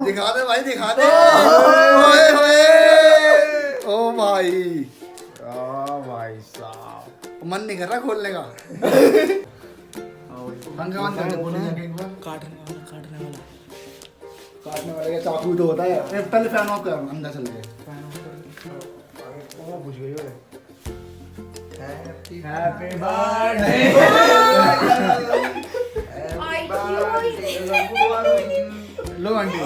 दिखा दे भाई दिखा दे। ओए होए ओ भाई भाई साहब मन नहीं कर रहा खोलने का। पंखा बंद कर दे बोलने जाके एक बार। काटने वाले का चाकू तो होता है। पहले फैन ऑफ कर अंदर चल के। पूछ गई हो हैप्पी बर्थडे लो आंटी।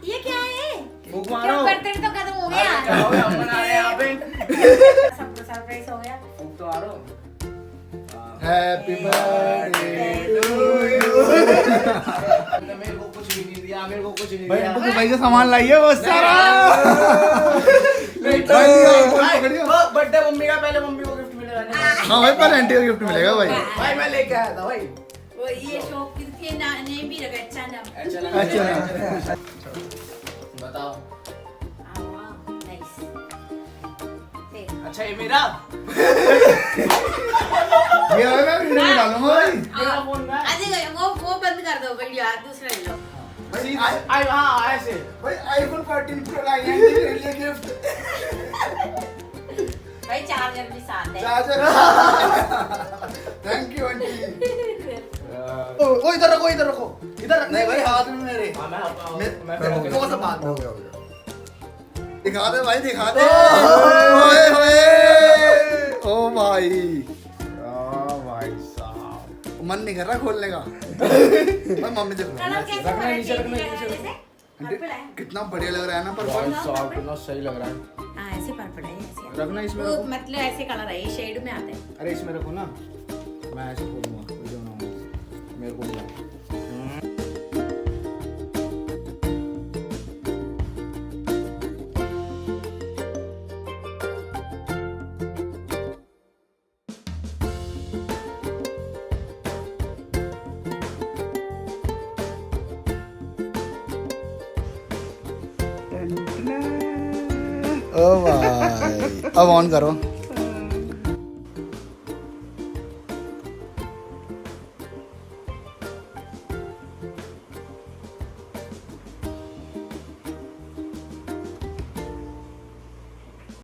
ये क्या है? फूक क्यों मारो। करते तो खत्म हो गया। हम बना रहे हैं यहाँ पे। सबको सरप्राइज हो गया। फूक तो मारो। Happy birthday to you. मेरे को कुछ भी नहीं दिया, मेरे को कुछ नहीं भाई दिया। तो भाई से सामान लाइए वो सारा। बर्थडे मम्मी का, पहले मम्मी को गिफ्ट मिलेगा ना। हाँ भाई पहले आंटी को गिफ्ट मिलेगा भाई। भाई मैं लेके आया था भाई। वो ये शॉप के नेम भी रखा अच्छा नाम। अच्छा बताओ। नाइस। अच्छा ये मेरा ये मैं वीडियो में डालूंगा भाई। मेरा फोन का है। अरे वो बंद कर दो वीडियो, दूसरा ले लो। भाई आई हाँ ऐसे भाई आईफोन 14 प्रो लाई है आंटी के लिए गिफ्ट। भाई चार्जर भी साथ है। चार्जर। Thank you aunty. ओ इधर रखो इधर रखो। इधर रखना है भाई हाथ में मेरे। हाँ मैं वो सब बात हो गया दिखा दे भाई दिखा दे। ओए होए ओ भाई भाई साहब मन नहीं कर रहा खोलने का। भाई मम्मी देखो कलर कैसे रखना होना नीचे, रखना चाहिए? नीचे। जैसे पर्पल है। कितना बढ़िया लग रहा है ना पर भाई साहब कितना सही लग रहा है। हाँ ऐसे पर्पल है ऐसे। रखना इसमें वो रखो। मतलब ऐसे कलर है, ये शेड में आता है। अरे इसमें रखो ना, मैं ऐसे खोलूंगा वीडियो बनाऊंगा, मेरे को बुला। ओ भाई अब ऑन करो।